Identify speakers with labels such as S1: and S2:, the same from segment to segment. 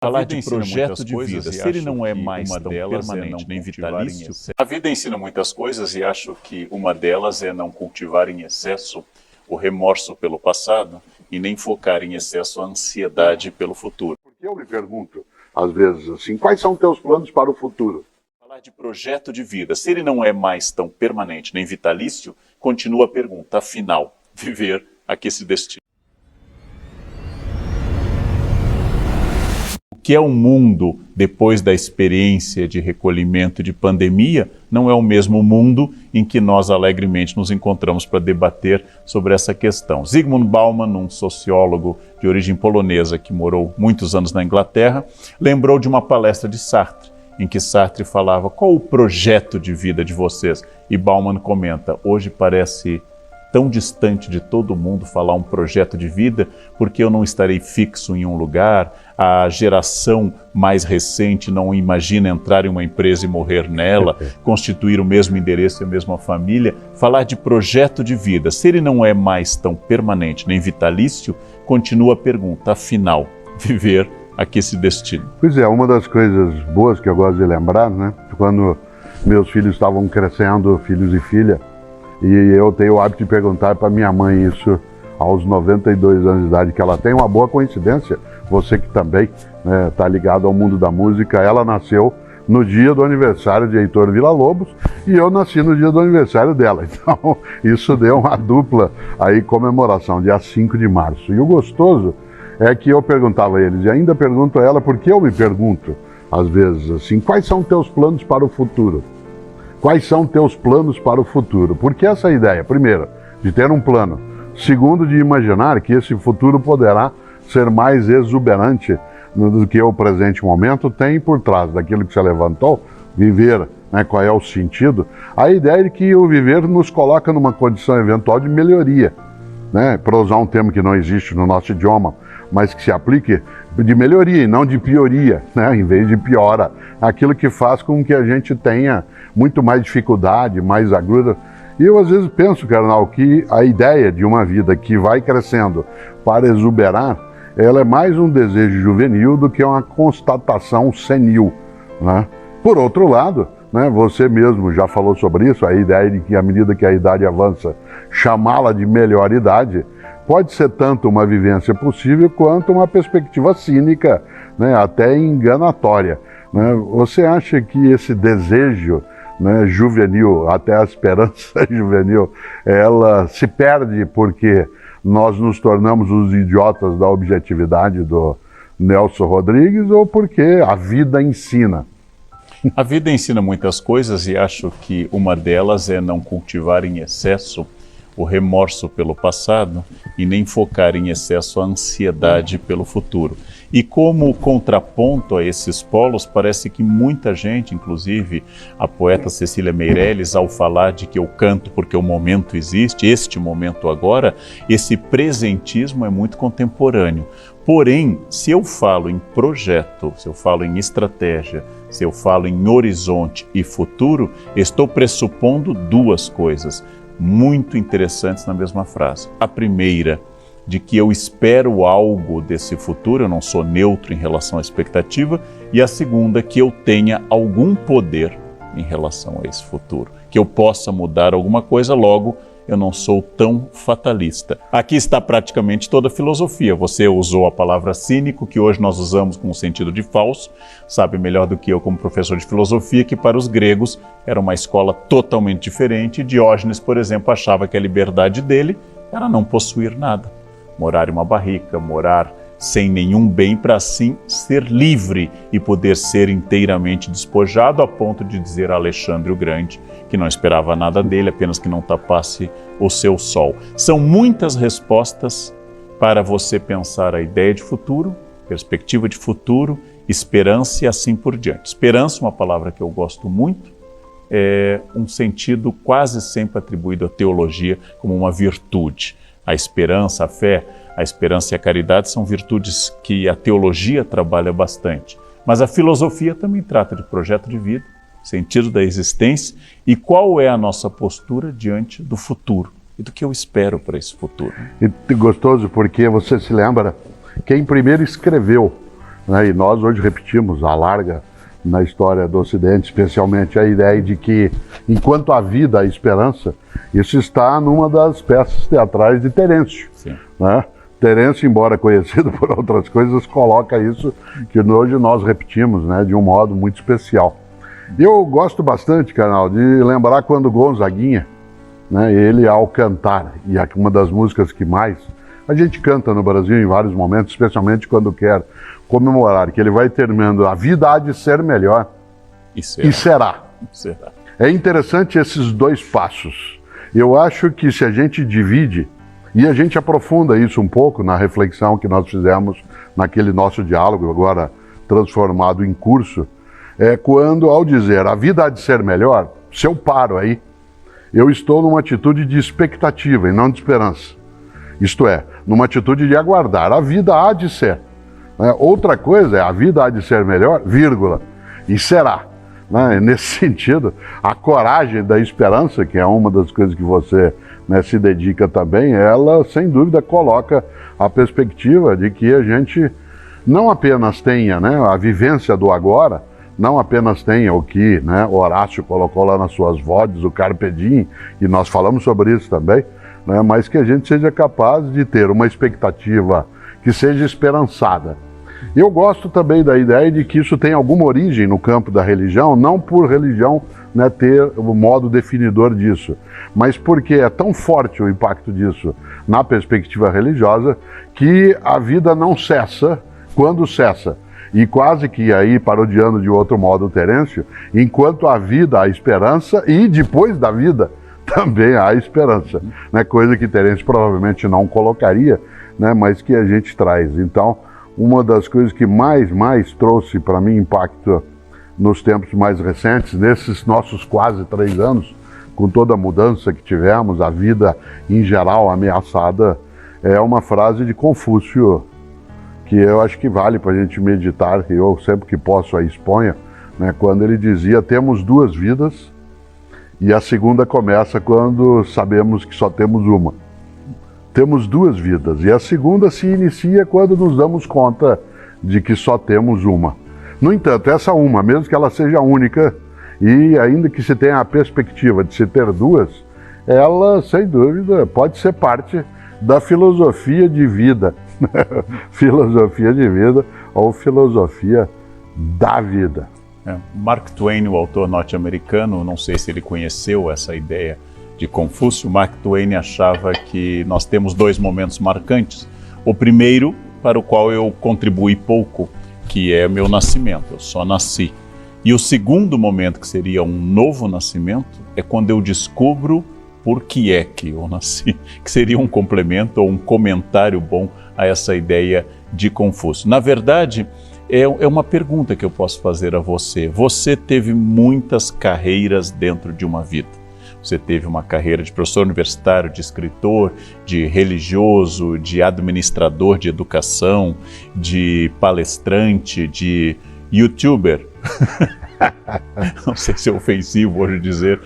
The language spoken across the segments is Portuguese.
S1: Falar de projeto de vida, se ele não é mais tão permanente nem vitalício.
S2: A vida ensina muitas coisas e acho que uma delas é não cultivar em excesso o remorso pelo passado e nem focar em excesso a ansiedade pelo futuro.
S3: Porque eu me pergunto, às vezes, assim, quais são teus planos para o futuro?
S2: Falar de projeto de vida, se ele não é mais tão permanente nem vitalício, continua a pergunta, afinal, viver a que se destina?
S1: O que é o mundo depois da experiência de recolhimento de pandemia não é o mesmo mundo em que nós alegremente nos encontramos para debater sobre essa questão. Zygmunt Bauman, um sociólogo de origem polonesa que morou muitos anos na Inglaterra, lembrou de uma palestra de Sartre, em que Sartre falava: qual o projeto de vida de vocês? E Bauman comenta: hoje parece tão distante de todo mundo falar um projeto de vida, porque eu não estarei fixo em um lugar, a geração mais recente não imagina entrar em uma empresa e morrer nela, constituir o mesmo endereço e a mesma família. Falar de projeto de vida, se ele não é mais tão permanente nem vitalício, continua a pergunta, afinal, viver a que se destina?
S3: Pois é, uma das coisas boas que eu gosto de lembrar, né, quando meus filhos estavam crescendo, filhos e filha, e eu tenho o hábito de perguntar para minha mãe isso aos 92 anos de idade, que ela tem uma boa coincidência, você que também está ligado ao mundo da música, ela nasceu no dia do aniversário de Heitor Villa-Lobos e eu nasci no dia do aniversário dela. Então isso deu uma dupla aí comemoração, dia 5 de março. E o gostoso é que eu perguntava a eles, e ainda pergunto a ela, porque eu me pergunto, às vezes, assim, quais são teus planos para o futuro? Quais são teus planos para o futuro? Porque essa ideia, primeiro, de ter um plano, segundo, de imaginar que esse futuro poderá ser mais exuberante do que o presente momento, tem por trás daquilo que você levantou, viver, né, qual é o sentido, a ideia de que o viver nos coloca numa condição eventual de melhoria, né, para usar um termo que não existe no nosso idioma, mas que se aplique de melhoria e não de pioria, né, em vez de piora, aquilo que faz com que a gente tenha muito mais dificuldade, mais agruras. E eu às vezes penso, carnal, que a ideia de uma vida que vai crescendo para exuberar, ela é mais um desejo juvenil do que uma constatação senil, né? Por outro lado, né, você mesmo já falou sobre isso, a ideia de que à medida que a idade avança, chamá-la de melhor idade, pode ser tanto uma vivência possível quanto uma perspectiva cínica, né, até enganatória, né? Você acha que esse desejo, né, juvenil, até a esperança juvenil, ela se perde porque nós nos tornamos os idiotas da objetividade do Nelson Rodrigues ou porque a vida ensina?
S1: A vida ensina muitas coisas e acho que uma delas é não cultivar em excesso o remorso pelo passado e nem focar em excesso a ansiedade pelo futuro. E como contraponto a esses polos, parece que muita gente, inclusive a poeta Cecília Meirelles, ao falar de que eu canto porque o momento existe, este momento agora, esse presentismo é muito contemporâneo. Porém, se eu falo em projeto, se eu falo em estratégia, se eu falo em horizonte e futuro, estou pressupondo duas coisas muito interessantes na mesma frase. A primeira, de que eu espero algo desse futuro, eu não sou neutro em relação à expectativa, e a segunda, que eu tenha algum poder em relação a esse futuro, que eu possa mudar alguma coisa, logo eu não sou tão fatalista. Aqui está praticamente toda a filosofia. Você usou a palavra cínico, que hoje nós usamos com o sentido de falso, sabe melhor do que eu como professor de filosofia, que para os gregos era uma escola totalmente diferente. Diógenes, por exemplo, achava que a liberdade dele era não possuir nada. Morar em uma barrica, morar sem nenhum bem, para assim ser livre e poder ser inteiramente despojado, a ponto de dizer a Alexandre o Grande que não esperava nada dele, apenas que não tapasse o seu sol. São muitas respostas para você pensar a ideia de futuro, perspectiva de futuro, esperança e assim por diante. Esperança, uma palavra que eu gosto muito, é um sentido quase sempre atribuído à teologia como uma virtude. A esperança, a fé, a esperança e a caridade são virtudes que a teologia trabalha bastante. Mas a filosofia também trata de projeto de vida, sentido da existência e qual é a nossa postura diante do futuro e do que eu espero para esse futuro.
S3: E gostoso porque você se lembra quem primeiro escreveu né? E nós hoje repetimos a larga na história do Ocidente, especialmente a ideia de que, enquanto há vida, há esperança. Isso está numa das peças teatrais de Terêncio, né? Terêncio, embora conhecido por outras coisas, coloca isso que hoje nós repetimos, né, de um modo muito especial. Eu gosto bastante, Karnal, de lembrar quando Gonzaguinha, né, ele ao cantar, e uma das músicas que mais a gente canta no Brasil em vários momentos, especialmente quando quer comemorar, que ele vai terminando: a vida há de ser melhor, e será. É interessante esses dois passos. Eu acho que se a gente divide, e a gente aprofunda isso um pouco na reflexão que nós fizemos naquele nosso diálogo, agora transformado em curso, é quando, ao dizer a vida há de ser melhor, se eu paro aí, eu estou numa atitude de expectativa e não de esperança. Isto é, numa atitude de aguardar. A vida há de ser. Né? Outra coisa é a vida há de ser melhor, vírgula, e será. Né? Nesse sentido, a coragem da esperança, que é uma das coisas que você, né, se dedica também, ela, sem dúvida, coloca a perspectiva de que a gente não apenas tenha, né, a vivência do agora, não apenas tenha o que, né, Horácio colocou lá nas suas vodes, o Carpe Diem, e nós falamos sobre isso também, né, mas que a gente seja capaz de ter uma expectativa que seja esperançada. Eu gosto também da ideia de que isso tem alguma origem no campo da religião, não por religião, né, ter o modo definidor disso, mas porque é tão forte o impacto disso na perspectiva religiosa que a vida não cessa quando cessa. E quase que aí, parodiando de outro modo o Terêncio, enquanto há vida, há esperança, e depois da vida também há esperança, né? Coisa que Terêncio provavelmente não colocaria, né? Mas que a gente traz. Então, uma das coisas que mais trouxe para mim impacto nos tempos mais recentes, nesses nossos quase 3 anos, com toda a mudança que tivemos, a vida em geral ameaçada, é uma frase de Confúcio, que eu acho que vale para a gente meditar, e eu sempre que posso a exponho, né, quando ele dizia: temos 2 vidas, e a segunda começa quando sabemos que só temos uma. Temos 2 vidas, e a segunda se inicia quando nos damos conta de que só temos uma. No entanto, essa uma, mesmo que ela seja única, e ainda que se tenha a perspectiva de se ter 2, ela, sem dúvida, pode ser parte da filosofia de vida. Filosofia de vida ou filosofia da vida.
S1: Mark Twain, o autor norte-americano, não sei se ele conheceu essa ideia de Confúcio. Mark Twain achava que nós temos 2 momentos marcantes. O primeiro, para o qual eu contribuí pouco, que é meu nascimento, eu só nasci. E o segundo momento, que seria um novo nascimento, é quando eu descubro por que é que eu nasci, que seria um complemento ou um comentário bom a essa ideia de Confúcio. Na verdade, é uma pergunta que eu posso fazer a você. Você teve muitas carreiras dentro de uma vida. Você teve uma carreira de professor universitário, de escritor, de religioso, de administrador de educação, de palestrante, de youtuber. Não sei se é ofensivo hoje dizer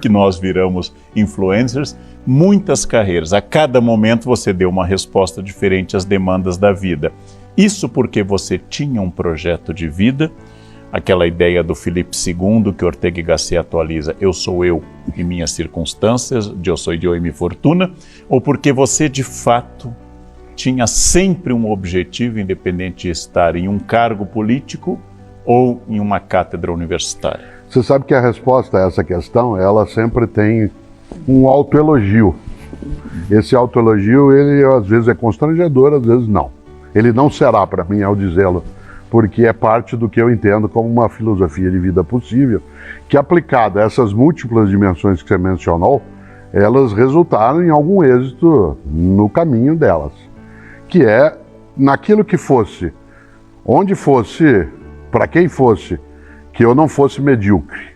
S1: que nós viramos influencers. Muitas carreiras. A cada momento você deu uma resposta diferente às demandas da vida. Isso porque você tinha um projeto de vida, aquela ideia do Filipe II que Ortega y Gasset atualiza: eu sou eu e minhas circunstâncias, eu sou eu e minha fortuna, ou porque você de fato tinha sempre um objetivo, independente de estar em um cargo político ou em uma cátedra universitária?
S3: Você sabe que a resposta a essa questão, ela sempre tem um autoelogio. Esse autoelogio, ele às vezes é constrangedor, às vezes não. Ele não será para mim ao dizê-lo, porque é parte do que eu entendo como uma filosofia de vida possível, que aplicada a essas múltiplas dimensões que você mencionou, elas resultaram em algum êxito no caminho delas, que é naquilo que fosse, onde fosse, para quem fosse, que eu não fosse medíocre.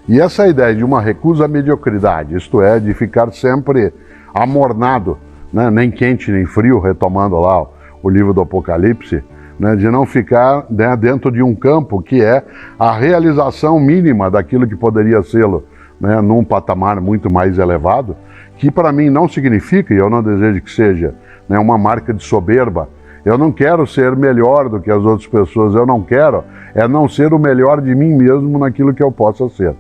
S3: E essa ideia de uma recusa à mediocridade, isto é, de ficar sempre amornado, né, nem quente nem frio, retomando lá o livro do Apocalipse, né, de não ficar, né, dentro de um campo que é a realização mínima daquilo que poderia ser-lo, né, num patamar muito mais elevado, que para mim não significa, e eu não desejo que seja, né, uma marca de soberba, Eu não quero ser melhor do que as outras pessoas, eu não quero não ser o melhor de mim mesmo naquilo que eu possa ser.